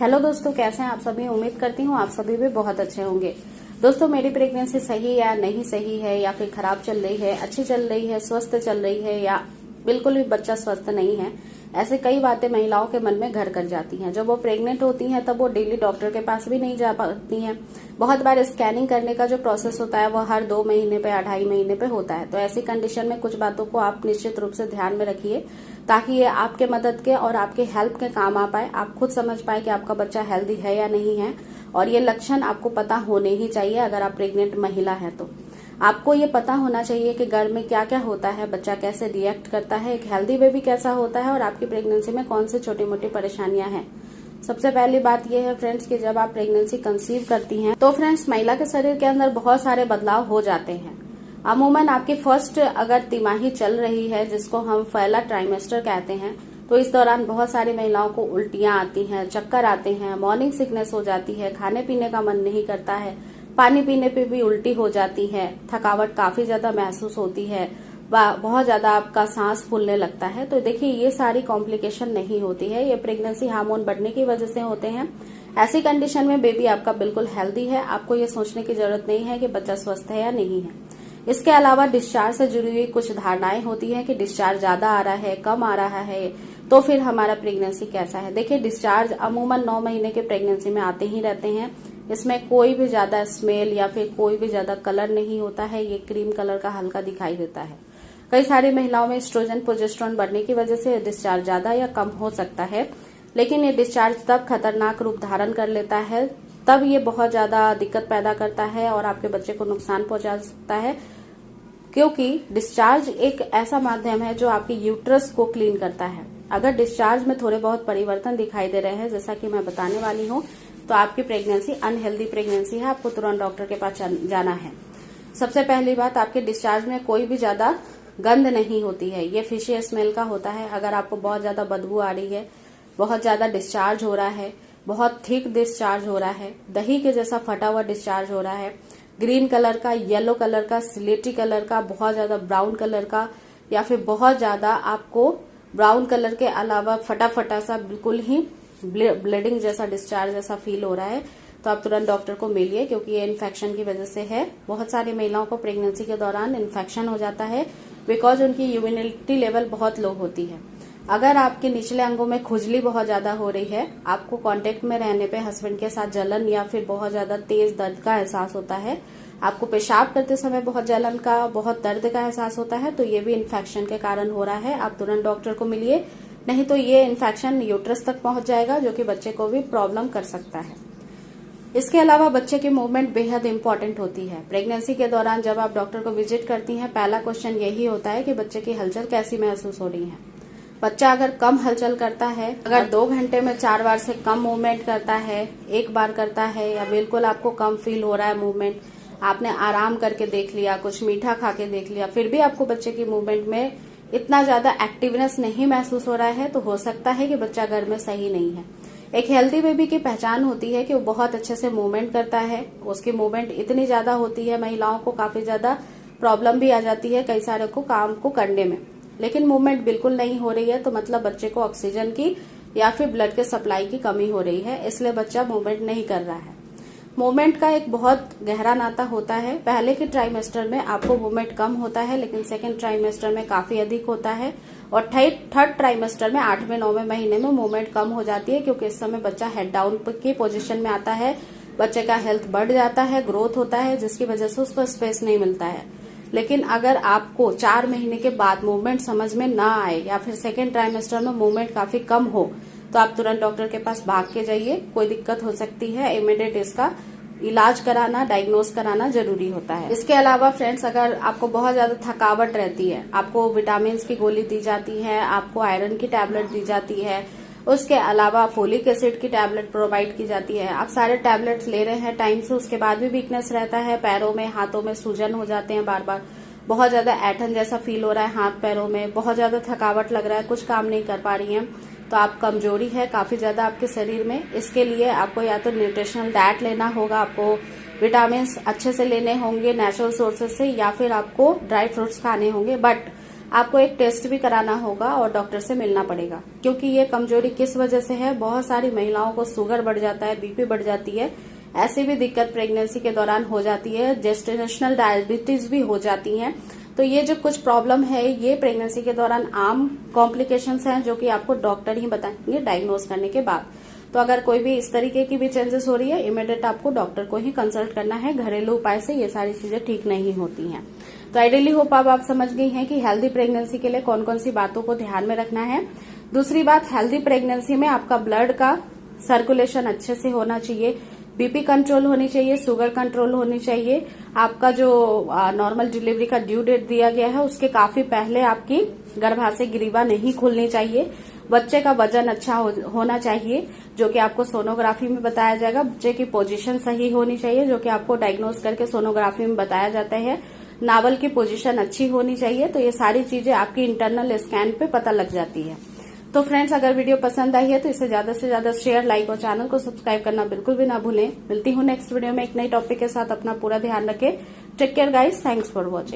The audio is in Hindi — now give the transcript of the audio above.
हेलो दोस्तों, कैसे हैं आप सभी। उम्मीद करती हूँ आप सभी भी बहुत अच्छे होंगे। दोस्तों, मेरी प्रेगनेंसी सही या नहीं सही है, या फिर खराब चल रही है, अच्छी चल रही है, स्वस्थ चल रही है, या बिल्कुल भी बच्चा स्वस्थ नहीं है, ऐसे कई बातें महिलाओं के मन में घर कर जाती हैं। जब वो प्रेग्नेंट होती हैं तब वो डेली डॉक्टर के पास भी नहीं जा पाती हैं। बहुत बार स्कैनिंग करने का जो प्रोसेस होता है वो हर 2 महीने पे या 2.5 महीने पे होता है। तो ऐसी कंडीशन में कुछ बातों को आप निश्चित रूप से ध्यान में रखिए, ताकि ये आपके मदद के और आपके हेल्प के काम आ पाए। आप खुद समझ पाए कि आपका बच्चा हेल्दी है या नहीं है, और ये लक्षण आपको पता होने ही चाहिए। अगर आप प्रेग्नेंट महिला है तो आपको ये पता होना चाहिए कि घर में क्या क्या होता है, बच्चा कैसे रिएक्ट करता है, एक हेल्दी बेबी कैसा होता है, और आपकी प्रेगनेंसी में कौन सी छोटी मोटी परेशानियां हैं। सबसे पहली बात यह है फ्रेंड्स कि जब आप प्रेगनेंसी कंसीव करती हैं तो फ्रेंड्स महिला के शरीर के अंदर बहुत सारे बदलाव हो जाते हैं। अमूमन आपकी फर्स्ट अगर तिमाही चल रही है, जिसको हम पहला ट्राइमेस्टर कहते हैं, तो इस दौरान बहुत सारी महिलाओं को उल्टियां आती हैं, चक्कर आते हैं, मॉर्निंग सिकनेस हो जाती है, खाने पीने का मन नहीं करता है, पानी पीने पे भी उल्टी हो जाती है, थकावट काफी ज्यादा महसूस होती है, बहुत ज्यादा आपका सांस फूलने लगता है। तो देखिए, ये सारी कॉम्प्लिकेशन नहीं होती है, ये प्रेगनेंसी हार्मोन बढ़ने की वजह से होते हैं। ऐसी कंडीशन में बेबी आपका बिल्कुल हेल्दी है, आपको ये सोचने की जरूरत नहीं है कि बच्चा स्वस्थ है या नहीं है। इसके अलावा डिस्चार्ज से जुड़ी हुई कुछ धारणाएं होती हैं कि डिस्चार्ज ज्यादा आ रहा है, कम आ रहा है, तो फिर हमारा प्रेगनेंसी कैसा है। देखिए, डिस्चार्ज अमूमन 9 महीने के प्रेगनेंसी में आते ही रहते हैं। इसमें कोई भी ज्यादा स्मेल या फिर कोई भी ज्यादा कलर नहीं होता है, ये क्रीम कलर का हल्का दिखाई देता है। कई सारी महिलाओं में एस्ट्रोजन प्रोजेस्टेरोन बढ़ने की वजह से डिस्चार्ज ज्यादा या कम हो सकता है, लेकिन ये डिस्चार्ज तब खतरनाक रूप धारण कर लेता है, तब ये बहुत ज्यादा दिक्कत पैदा करता है और आपके बच्चे को नुकसान पहुंचा सकता है। क्योंकि डिस्चार्ज एक ऐसा माध्यम है जो आपके यूट्रस को क्लीन करता है। अगर डिस्चार्ज में थोड़े बहुत परिवर्तन दिखाई दे रहे हैं, जैसा कि मैं बताने वाली हूँ, तो आपकी प्रेगनेंसी अनहेल्दी प्रेगनेंसी है, आपको तुरंत डॉक्टर के पास जाना है। सबसे पहली बात, आपके डिस्चार्ज में कोई भी ज्यादा गंध नहीं होती है, ये फिशी स्मेल का होता है। अगर आपको बहुत ज्यादा बदबू आ रही है, बहुत ज्यादा डिस्चार्ज हो रहा है, बहुत थिक डिस्चार्ज हो रहा है, दही के जैसा फटा हुआ डिस्चार्ज हो रहा है, ग्रीन कलर का, येलो कलर का, स्लेटी कलर का, बहुत ज्यादा ब्राउन कलर का, या फिर बहुत ज्यादा आपको ब्राउन कलर के अलावा फटा फटा सा बिल्कुल ही ब्लीडिंग जैसा डिस्चार्ज जैसा फील हो रहा है, तो आप तुरंत डॉक्टर को मिलिए, क्योंकि ये इन्फेक्शन की वजह से है। बहुत सारी महिलाओं को प्रेगनेंसी के दौरान इन्फेक्शन हो जाता है, बिकॉज उनकी इम्यूनिटी लेवल बहुत लो होती है। अगर आपके निचले अंगों में खुजली बहुत ज्यादा हो रही है, आपको कांटेक्ट में रहने पे हस्बैंड के साथ जलन या फिर बहुत ज्यादा तेज दर्द का एहसास होता है, आपको पेशाब करते समय बहुत जलन का, बहुत दर्द का एहसास होता है, तो ये भी इन्फेक्शन के कारण हो रहा है। आप तुरंत डॉक्टर को मिलिए, नहीं तो ये इन्फेक्शन यूट्रस तक पहुंच जाएगा, जो कि बच्चे को भी प्रॉब्लम कर सकता है। इसके अलावा बच्चे की मूवमेंट बेहद इंपॉर्टेंट होती है। प्रेगनेंसी के दौरान जब आप डॉक्टर को विजिट करती हैं, पहला क्वेश्चन यही होता है कि बच्चे की हलचल कैसी महसूस हो रही है। बच्चा अगर कम हलचल करता है, अगर 2 घंटे में 4 बार से कम मूवमेंट करता है, 1 बार करता है, या बिल्कुल आपको कम फील हो रहा है मूवमेंट, आपने आराम करके देख लिया, कुछ मीठा खा के देख लिया, फिर भी आपको बच्चे की मूवमेंट में इतना ज्यादा एक्टिवनेस नहीं महसूस हो रहा है, तो हो सकता है कि बच्चा घर में सही नहीं है। एक हेल्दी बेबी की पहचान होती है कि वो बहुत अच्छे से मूवमेंट करता है, उसकी मूवमेंट इतनी ज्यादा होती है, महिलाओं को काफी ज्यादा प्रॉब्लम भी आ जाती है कई सारे को काम को करने में, लेकिन मूवमेंट बिल्कुल नहीं हो रही है, तो मतलब बच्चे को ऑक्सीजन की या फिर ब्लड के सप्लाई की कमी हो रही है, इसलिए बच्चा मूवमेंट नहीं कर रहा है। मूवमेंट का एक बहुत गहरा नाता होता है। पहले के ट्राइमेस्टर में आपको मूवमेंट कम होता है, लेकिन सेकेंड ट्राइमेस्टर में काफी अधिक होता है, और थर्ड ट्राइमेस्टर में 8वें 9वें महीने में मूवमेंट कम हो जाती है, क्योंकि इस समय बच्चा हेड डाउन की पोजीशन में आता है, बच्चे का हेल्थ बढ़ जाता है, ग्रोथ होता है, जिसकी वजह से उसको स्पेस नहीं मिलता है। लेकिन अगर आपको 4 महीने के बाद मूवमेंट समझ में ना आए, या फिर सेकेंड ट्राइमेस्टर में मूवमेंट काफी कम हो, तो आप तुरंत डॉक्टर के पास भाग के जाइए। कोई दिक्कत हो सकती है, इमीडिएट इसका इलाज कराना, डायग्नोज कराना जरूरी होता है। इसके अलावा फ्रेंड्स, अगर आपको बहुत ज्यादा थकावट रहती है, आपको विटामिन की गोली दी जाती है, आपको आयरन की टैबलेट दी जाती है, उसके अलावा फोलिक एसिड की टैबलेट प्रोवाइड की जाती है, आप सारे टैबलेट्स ले रहे हैं टाइम से, उसके बाद भी वीकनेस रहता है, पैरों में हाथों में सूजन हो जाते हैं, बार बार बहुत ज्यादा ऐठन जैसा फील हो रहा है हाथ पैरों में, बहुत ज्यादा थकावट लग रहा है, कुछ काम नहीं कर पा रही हैं, तो आप कमजोरी है काफी ज्यादा आपके शरीर में। इसके लिए आपको या तो न्यूट्रिशनल डाइट लेना होगा, आपको विटामिन अच्छे से लेने होंगे नेचुरल सोर्सेज से, या फिर आपको ड्राई फ्रूट्स खाने होंगे। बट आपको एक टेस्ट भी कराना होगा और डॉक्टर से मिलना पड़ेगा, क्योंकि ये कमजोरी किस वजह से है। बहुत सारी महिलाओं को शुगर बढ़ जाता है, बीपी बढ़ जाती है, ऐसी भी दिक्कत प्रेगनेंसी के दौरान हो जाती है, जेस्टेशनल डायबिटीज भी हो जाती है। तो ये जो कुछ प्रॉब्लम है ये प्रेगनेंसी के दौरान आम कॉम्प्लिकेशंस हैं, जो कि आपको डॉक्टर ही बताएंगे डायग्नोज करने के बाद। तो अगर कोई भी इस तरीके की भी चेंजेस हो रही है, इमीडिएट आपको डॉक्टर को ही कंसल्ट करना है। घरेलू उपाय से ये सारी चीजें ठीक नहीं होती हैं। तो आइडियली होप आप समझ गई हैं कि हेल्दी प्रेगनेंसी के लिए कौन कौन सी बातों को ध्यान में रखना है। दूसरी बात, हेल्दी प्रेगनेंसी में आपका ब्लड का सर्कुलेशन अच्छे से होना चाहिए, बीपी कंट्रोल होनी चाहिए, शुगर कंट्रोल होनी चाहिए। आपका जो नॉर्मल डिलीवरी का ड्यू डेट दिया गया है उसके काफी पहले आपकी गर्भाशय ग्रीवा नहीं खुलनी चाहिए। बच्चे का वजन अच्छा होना चाहिए, जो कि आपको सोनोग्राफी में बताया जाएगा। बच्चे की पोजीशन सही होनी चाहिए, जो कि आपको डायग्नोज करके सोनोग्राफी में बताया जाता है। नावल की पोजीशन अच्छी होनी चाहिए। तो ये सारी चीजें आपकी इंटरनल स्कैन पे पता लग जाती है। तो फ्रेंड्स, अगर वीडियो पसंद आई है तो इसे ज्यादा से ज्यादा शेयर, लाइक और चैनल को सब्सक्राइब करना बिल्कुल भी ना भूलें। मिलती हूँ नेक्स्ट वीडियो में एक नई टॉपिक के साथ। अपना पूरा ध्यान रखें। Take care guys, thanks for watching.